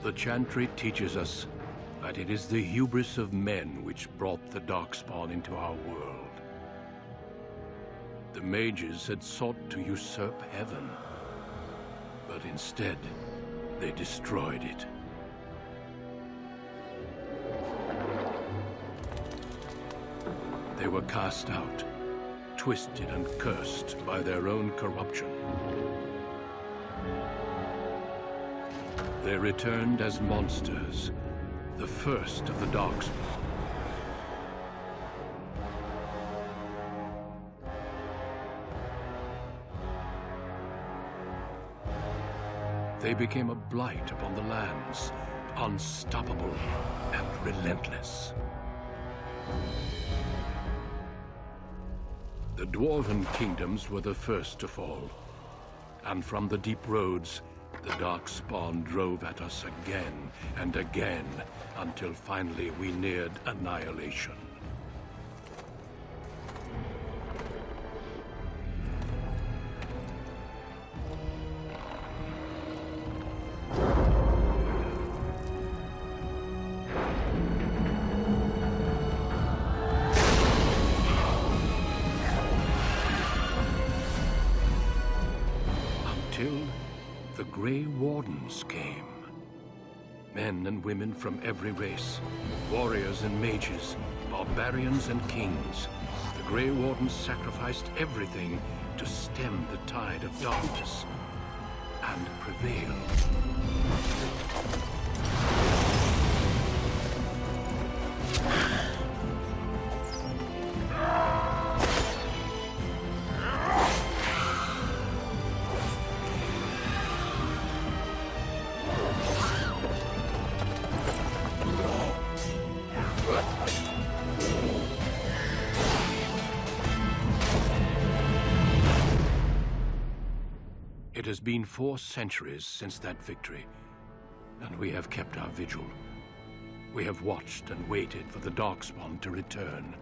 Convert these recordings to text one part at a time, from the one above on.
The Chantry teaches us that it is the hubris of men which brought the Darkspawn into our world. The mages had sought to usurp heaven, but instead, they destroyed it. They were cast out, twisted and cursed by their own corruption. They returned as monsters, the first of the Darkspawn. They became a blight upon the lands, unstoppable and relentless. The Dwarven kingdoms were the first to fall, and from the deep roads, the Darkspawn drove at us again and again, until finally we neared annihilation. Until the Grey Wardens came. Men and women from every race, warriors and mages, barbarians and kings. The Grey Wardens sacrificed everything to stem the tide of darkness and prevail. It has been 4 centuries since that victory, and we have kept our vigil. We have watched and waited for the Darkspawn to return.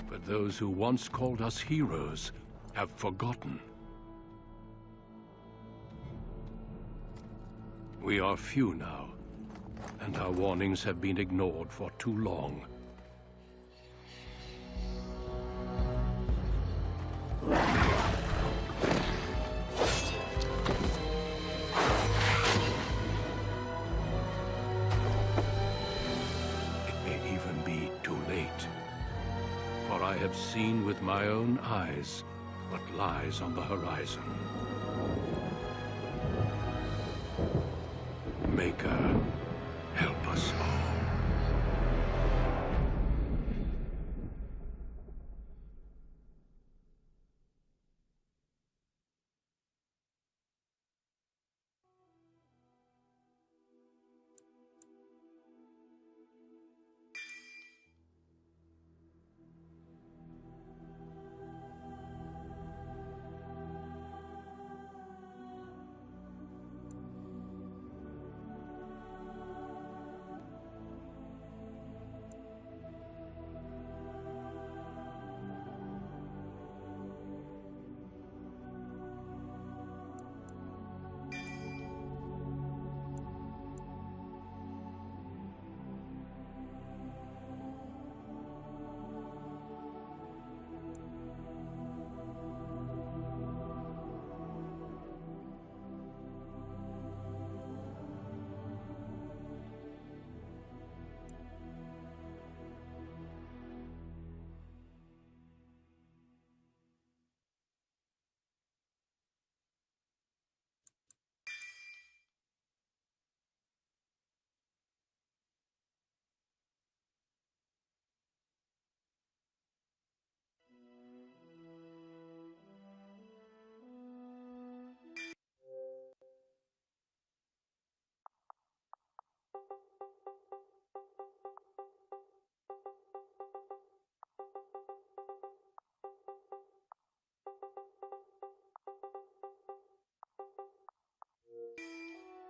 But those who once called us heroes have forgotten. We are few now, and our warnings have been ignored for too long. For I have seen with my own eyes what lies on the horizon. Maker, help us all.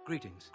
Greetings.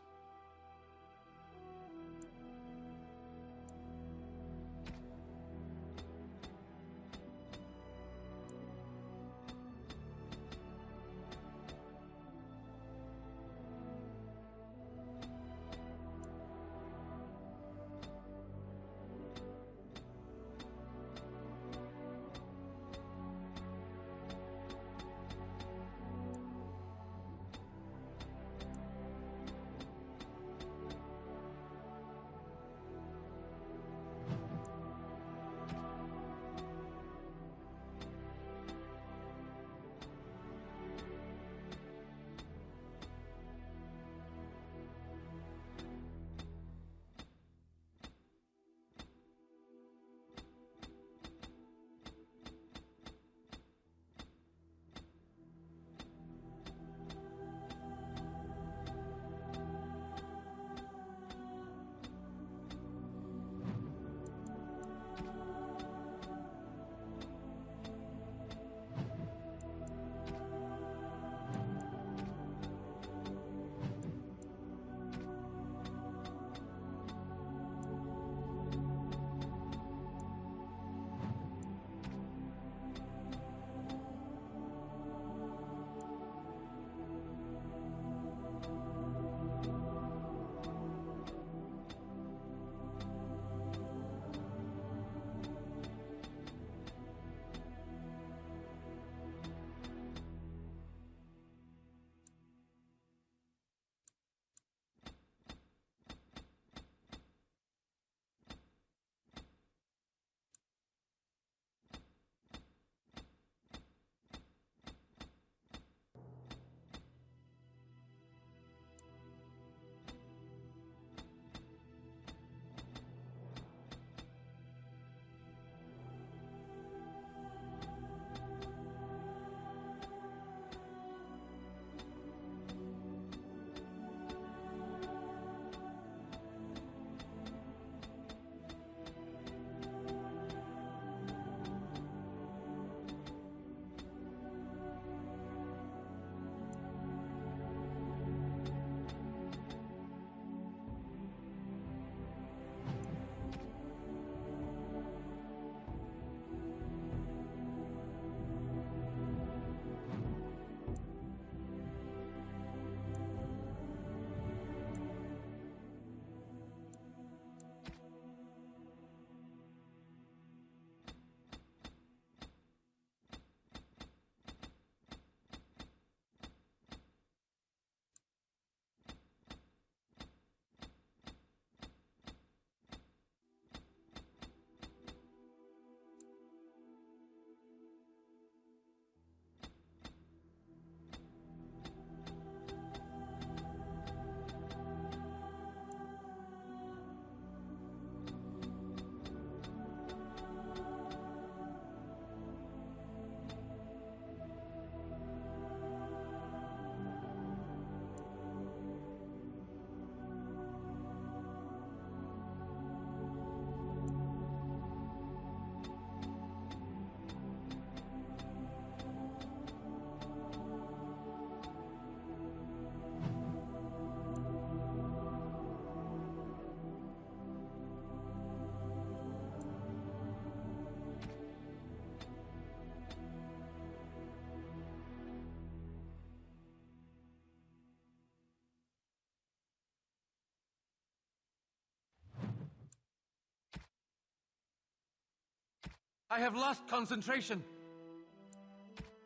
I have lost concentration.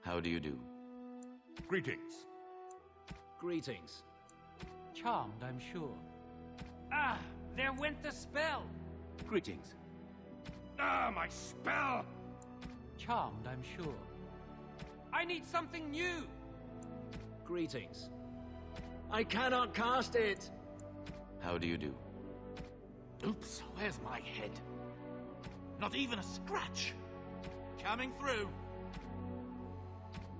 How do you do? Greetings. Greetings. Charmed, I'm sure. Ah, there went the spell. Greetings. Ah, my spell! Charmed, I'm sure. I need something new. Greetings. I cannot cast it! How do you do? Oops, where's my head? Not even a scratch. Coming through.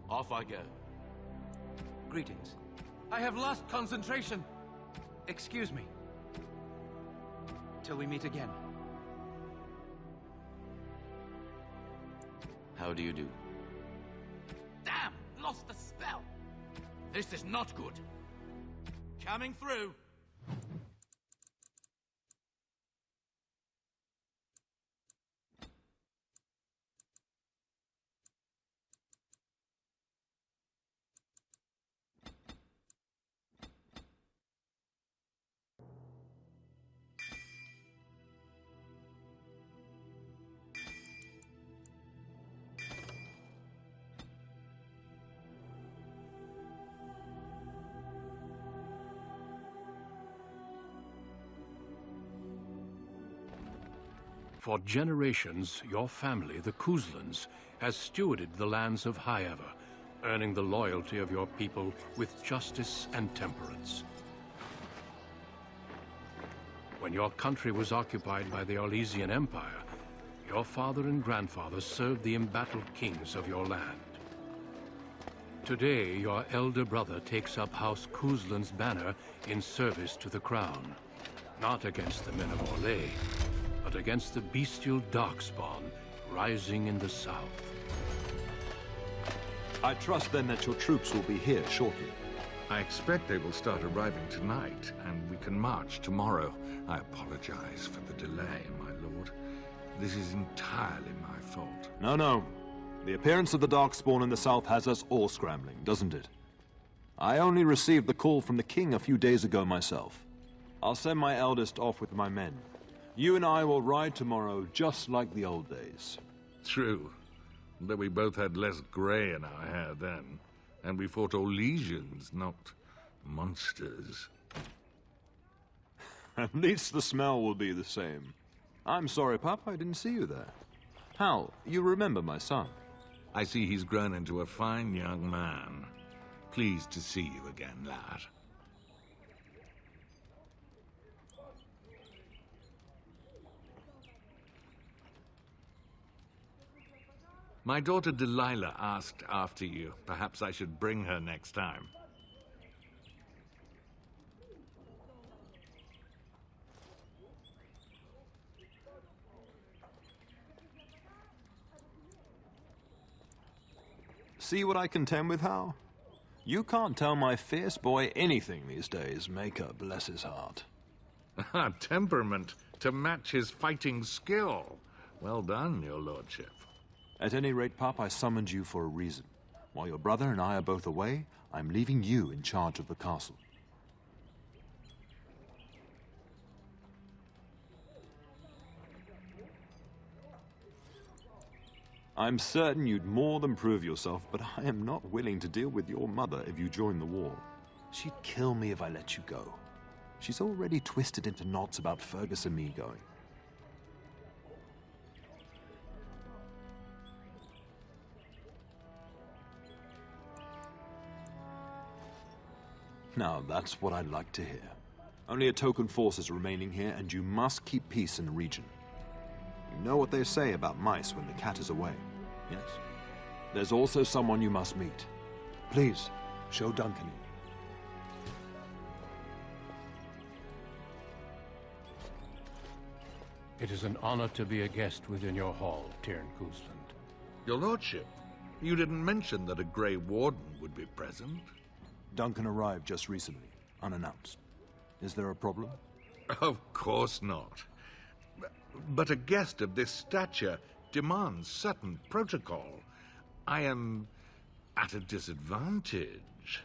Off I go. Greetings. I have lost concentration. Excuse me. Till we meet again. How do you do? Damn, lost the spell. This is not good. Coming through. For generations, your family, the Kuzlans, has stewarded the lands of Highever, earning the loyalty of your people with justice and temperance. When your country was occupied by the Orlesian Empire, your father and grandfather served the embattled kings of your land. Today, your elder brother takes up House Kuzlan's banner in service to the crown, not against the men of Orlais, but against the bestial Darkspawn rising in the south. I trust then that your troops will be here shortly. I expect they will start arriving tonight, and we can march tomorrow. I apologize for the delay, my lord. This is entirely my fault. No. The appearance of the Darkspawn in the south has us all scrambling, doesn't it? I only received the call from the king a few days ago myself. I'll send my eldest off with my men. You and I will ride tomorrow just like the old days. True. Though we both had less grey in our hair then, and we fought Orlesians, not monsters. At least the smell will be the same. I'm sorry, Pup, I didn't see you there. Hal, you remember my son? I see he's grown into a fine young man. Pleased to see you again, lad. My daughter Delilah asked after you. Perhaps I should bring her next time. See what I contend with, Hal? You can't tell my fierce boy anything these days, Maker bless his heart. Temperament to match his fighting skill. Well done, your lordship. At any rate, Pup, I summoned you for a reason. While your brother and I are both away, I'm leaving you in charge of the castle. I'm certain you'd more than prove yourself, but I am not willing to deal with your mother if you join the war. She'd kill me if I let you go. She's already twisted into knots about Fergus and me going. Now, that's what I'd like to hear. Only a token force is remaining here, and you must keep peace in the region. You know what they say about mice when the cat is away, yes? There's also someone you must meet. Please, show Duncan in. It is an honor to be a guest within your hall, Tyrn Kuzland. Your lordship, you didn't mention that a Grey Warden would be present. Duncan arrived just recently, unannounced. Is there a problem? Of course not. But a guest of this stature demands certain protocol. I am at a disadvantage.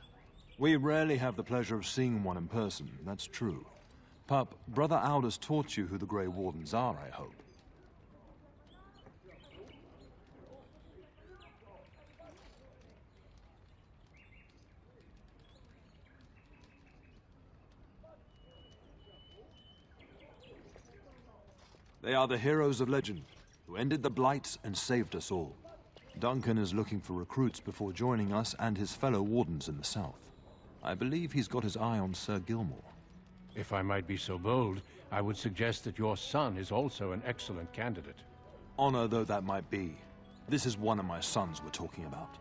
We rarely have the pleasure of seeing one in person, that's true. Pup, Brother Aldous taught you who the Grey Wardens are, I hope. They are the heroes of legend, who ended the Blights and saved us all. Duncan is looking for recruits before joining us and his fellow Wardens in the south. I believe he's got his eye on Sir Gilmore. If I might be so bold, I would suggest that your son is also an excellent candidate. Honor though that might be, this is one of my sons we're talking about.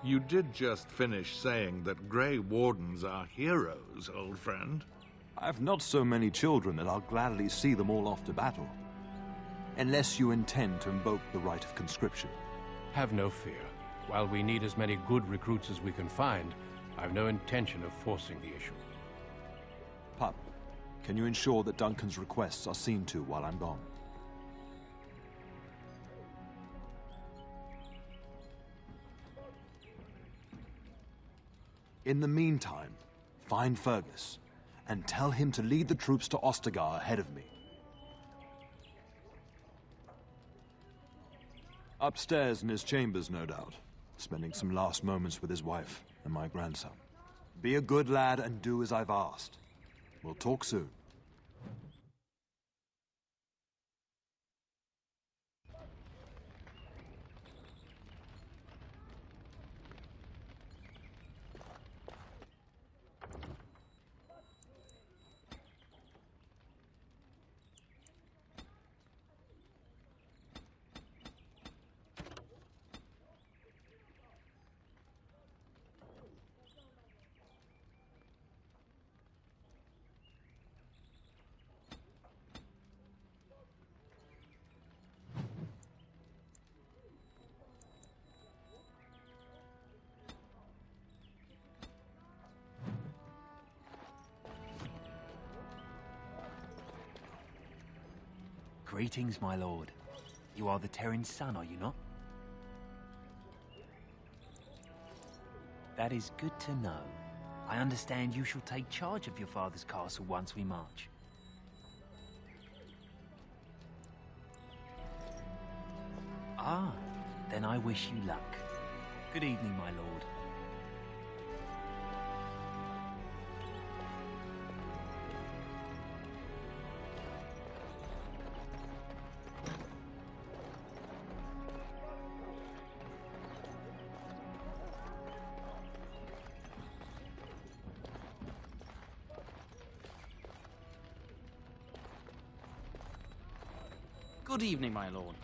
You did just finish saying that Grey Wardens are heroes, old friend. I have not so many children that I'll gladly see them all off to battle. Unless you intend to invoke the right of conscription. Have no fear. While we need as many good recruits as we can find, I've no intention of forcing the issue. Pup, can you ensure that Duncan's requests are seen to while I'm gone? In the meantime, find Fergus, and tell him to lead the troops to Ostagar ahead of me. Upstairs in his chambers, no doubt, spending some last moments with his wife and my grandson. Be a good lad and do as I've asked. We'll talk soon. Greetings, my lord. You are the Terran's son, are you not? That is good to know. I understand you shall take charge of your father's castle once we march. Ah, then I wish you luck. Good evening, my lord. Good evening, my lord.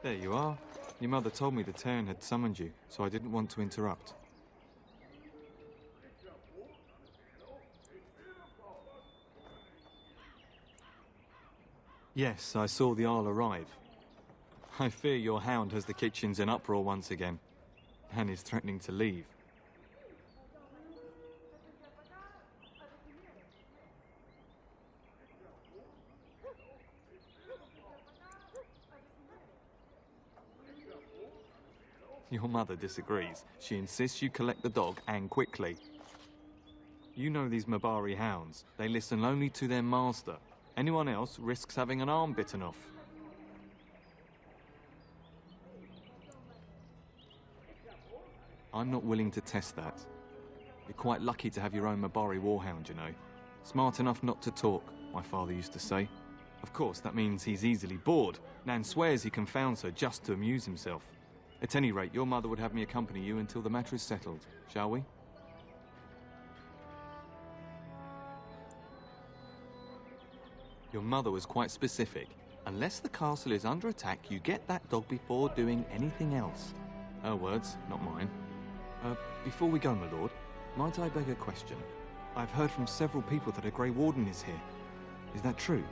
There you are. Your mother told me the Terran had summoned you, so I didn't want to interrupt. Yes, I saw the Arl arrive. I fear your hound has the kitchens in uproar once again, and is threatening to leave. Your mother disagrees. She insists you collect the dog, and quickly. You know these Mabari hounds. They listen only to their master. Anyone else risks having an arm bitten off. I'm not willing to test that. You're quite lucky to have your own Mabari warhound, you know. Smart enough not to talk, my father used to say. Of course, that means he's easily bored. Nan swears he confounds her just to amuse himself. At any rate, your mother would have me accompany you until the matter is settled, shall we? Your mother was quite specific. Unless the castle is under attack, you get that dog before doing anything else. Her words, not mine. Before we go, my lord, might I beg a question? I've heard from several people that a Grey Warden is here. Is that true?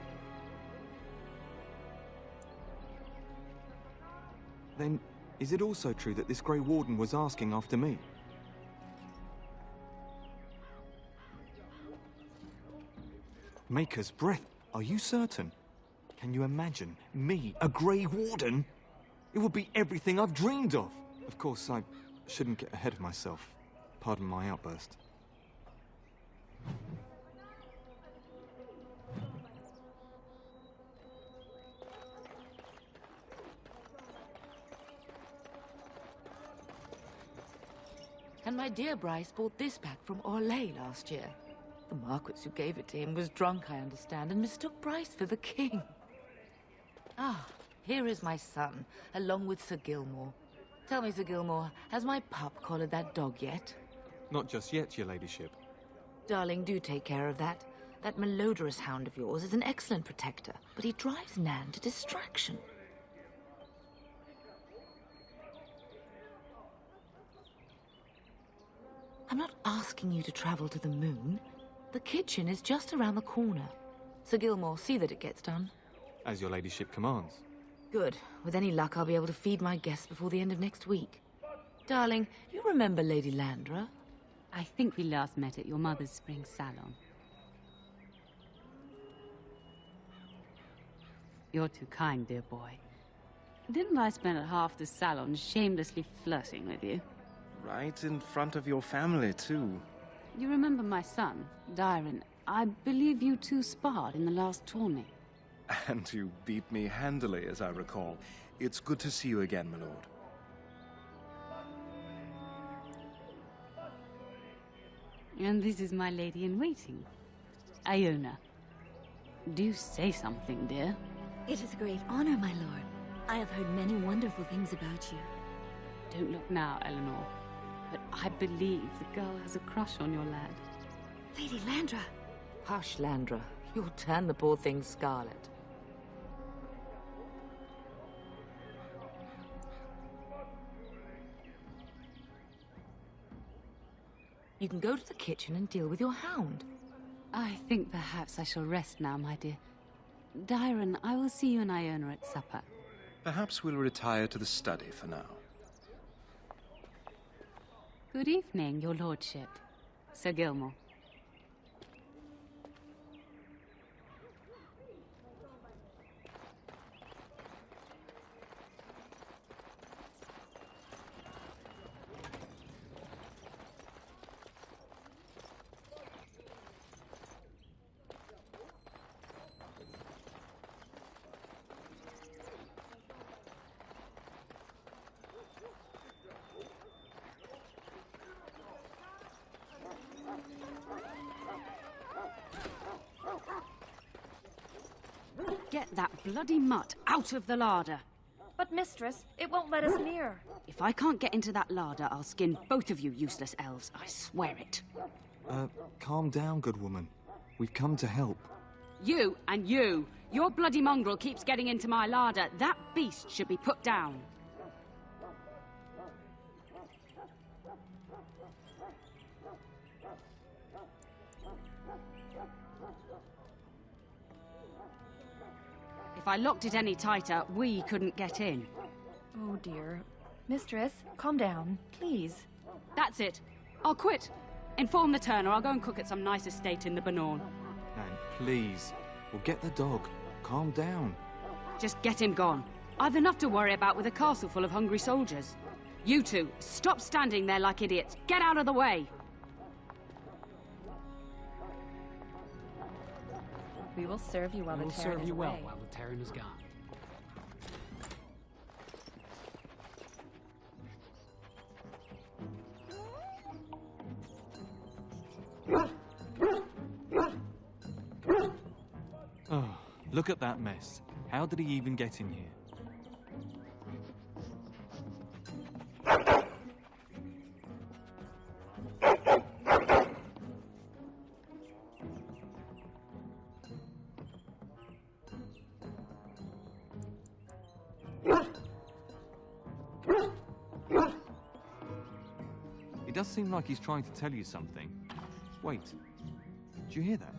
Then, is it also true that this Grey Warden was asking after me? Maker's breath. Are you certain? Can you imagine me, a Grey Warden? It would be everything I've dreamed of. Of course, I shouldn't get ahead of myself. Pardon my outburst. And my dear Bryce bought this back from Orlais last year. The Marquis who gave it to him was drunk, I understand, and mistook Bryce for the king. Ah, here is my son, along with Sir Gilmore. Tell me, Sir Gilmore, has my pup collared that dog yet? Not just yet, your ladyship. Darling, do take care of that. That malodorous hound of yours is an excellent protector, but he drives Nan to distraction. I'm not asking you to travel to the moon. The kitchen is just around the corner. Sir Gilmore, see that it gets done. As your ladyship commands. Good. With any luck, I'll be able to feed my guests before the end of next week. Darling, you remember Lady Landra? I think we last met at your mother's spring salon. You're too kind, dear boy. Didn't I spend half the salon shamelessly flirting with you? Right in front of your family, too. You remember my son, Dyron? I believe you two sparred in the last tourney. And you beat me handily, as I recall. It's good to see you again, my lord. And this is my lady-in-waiting, Iona. Do say something, dear. It is a great honor, my lord. I have heard many wonderful things about you. Don't look now, Eleanor. But I believe the girl has a crush on your lad. Lady Landra! Hush, Landra. You'll turn the poor thing scarlet. You can go to the kitchen and deal with your hound. I think perhaps I shall rest now, my dear. Dyron, I will see you and Iona at supper. Perhaps we'll retire to the study for now. Good evening, your lordship. Sir Gilmore. Get that bloody mutt out of the larder. But, mistress, it won't let us near. If I can't get into that larder, I'll skin both of you useless elves. I swear it. Calm down, good woman. We've come to help. You and you. Your bloody mongrel keeps getting into my larder. That beast should be put down. If I locked it any tighter, we couldn't get in. Oh, dear. Mistress, calm down, please. That's it. I'll quit. Inform the Turner. I'll go and cook at some nice estate in the Banorn. Nan, please. We'll get the dog. Calm down. Just get him gone. I've enough to worry about with a castle full of hungry soldiers. You two, stop standing there like idiots. Get out of the way. We will serve you while the Terran is away. While the Terran is gone. Oh, look at that mess. How did he even get in here? It does seem like he's trying to tell you something. Wait, did you hear that?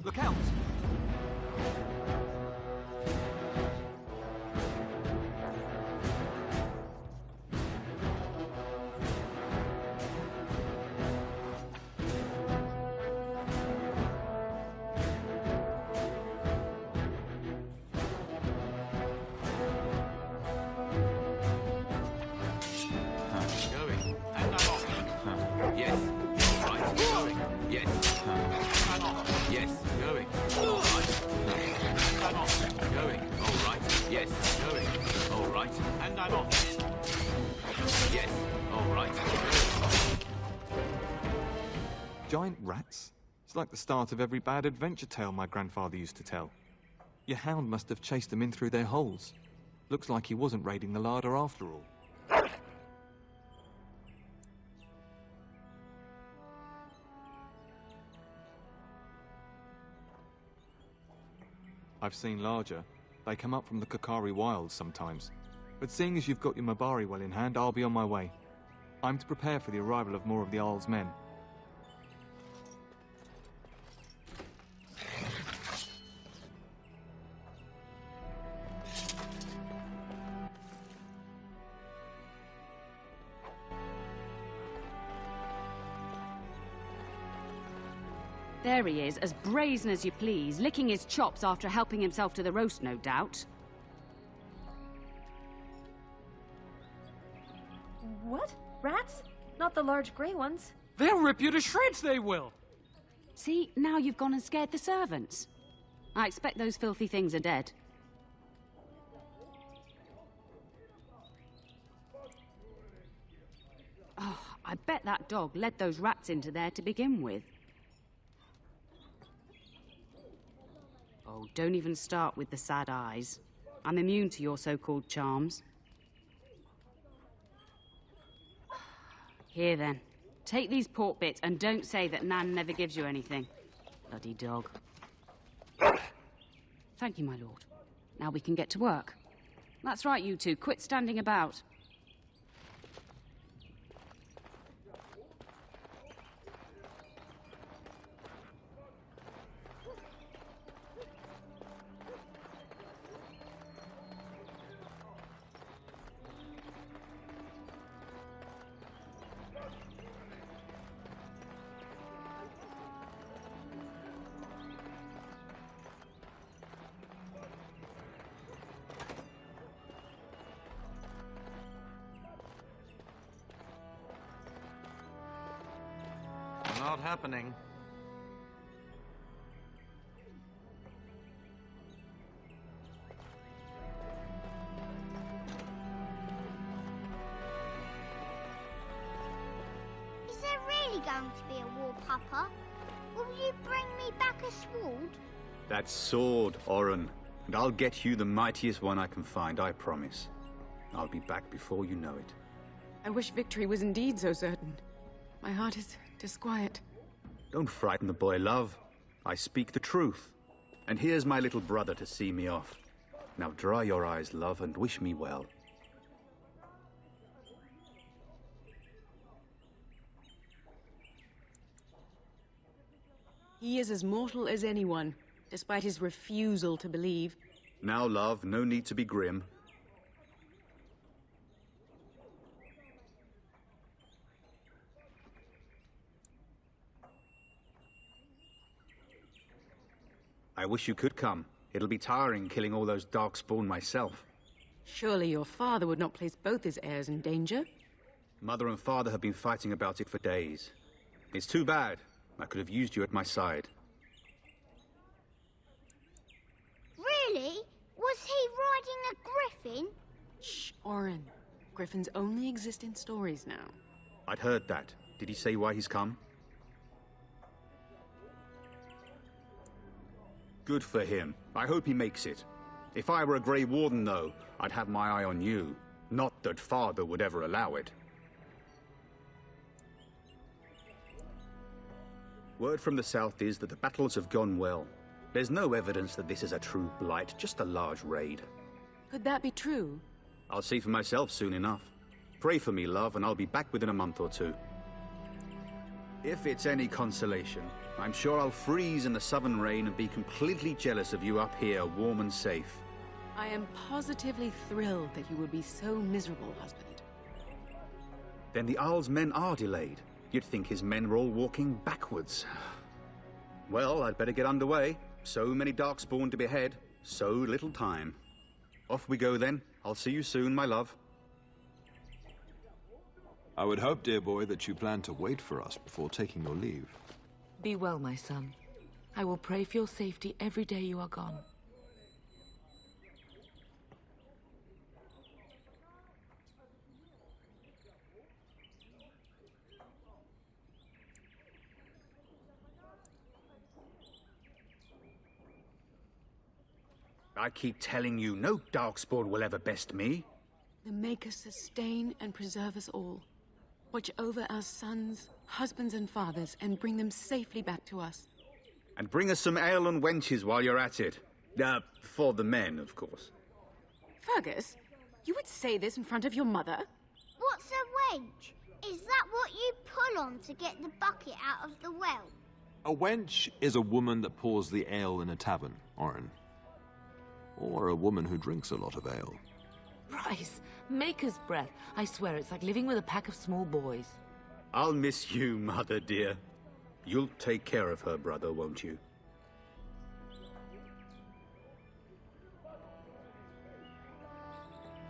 Look out! Going. And I'm off. Yes. Right. Going. Yes. And I'm off. Yes. Going. giant rats? It's like the start of every bad adventure tale my grandfather used to tell. Your hound must have chased them in through their holes. Looks like he wasn't raiding the larder after all. I've seen larger. They come up from the Kokari Wilds sometimes. But seeing as you've got your Mabari well in hand, I'll be on my way. I'm to prepare for the arrival of more of the Arl's men. There he is, as brazen as you please, licking his chops after helping himself to the roast, no doubt. What? Rats? Not the large grey ones. They'll rip you to shreds, they will! See, now you've gone and scared the servants. I expect those filthy things are dead. Oh, I bet that dog led those rats into there to begin with. Oh, don't even start with the sad eyes. I'm immune to your so-called charms. Here then, take these pork bits and don't say that Nan never gives you anything. Bloody dog. Thank you, my lord. Now we can get to work. That's right, you two. Quit standing about. Not happening. Is there really going to be a war, Papa? Will you bring me back a sword? That sword, Oren. And I'll get you the mightiest one I can find, I promise. I'll be back before you know it. I wish victory was indeed so certain. My heart is disquiet. Don't frighten the boy, love. I speak the truth. And here's my little brother to see me off. Now dry your eyes, love, and wish me well. He is as mortal as anyone, despite his refusal to believe. Now, love, no need to be grim. I wish you could come. It'll be tiring killing all those darkspawn myself. Surely your father would not place both his heirs in danger? Mother and father have been fighting about it for days. It's too bad. I could have used you at my side. Really? Was he riding a griffin? Shh, Oren. Griffins only exist in stories now. I'd heard that. Did he say why he's come? Good for him. I hope he makes it. If I were a Grey Warden, though, I'd have my eye on you. Not that father would ever allow it. Word from the south is that the battles have gone well. There's no evidence that this is a true blight, just a large raid. Could that be true? I'll see for myself soon enough. Pray for me, love, and I'll be back within a month or two. If it's any consolation, I'm sure I'll freeze in the southern rain and be completely jealous of you up here, warm and safe. I am positively thrilled that you would be so miserable, husband. Then the Arl's men are delayed. You'd think his men were all walking backwards. Well, I'd better get underway. So many darkspawn to behead, so little time. Off we go then. I'll see you soon, my love. I would hope, dear boy, that you plan to wait for us before taking your leave. Be well, my son. I will pray for your safety every day you are gone. I keep telling you, no Darkspawn will ever best me. The Maker sustain and preserve us all. Watch over our sons, husbands and fathers, and bring them safely back to us. And bring us some ale and wenches while you're at it. For the men, of course. Fergus, you would say this in front of your mother? What's a wench? Is that what you pull on to get the bucket out of the well? A wench is a woman that pours the ale in a tavern, Orin. Or a woman who drinks a lot of ale. Bryce, Maker's breath. I swear it's like living with a pack of small boys. I'll miss you, Mother dear. You'll take care of her brother, won't you?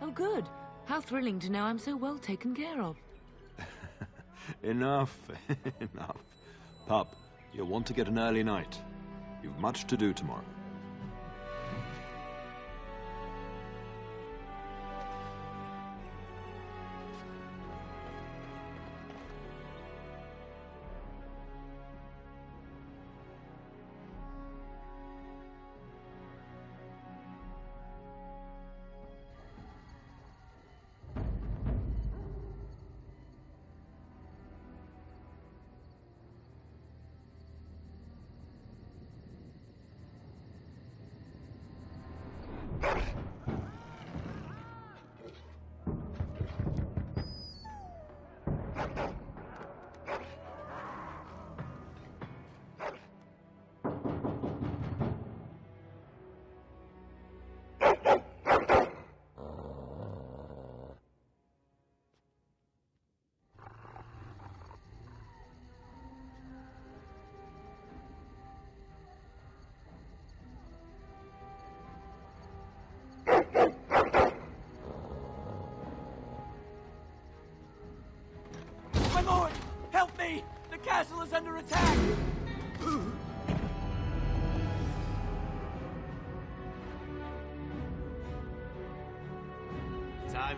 Oh, good. How thrilling to know I'm so well taken care of. Enough, enough. Pup, you'll want to get an early night. You've much to do tomorrow. My lord! Help me! The castle is under attack! Time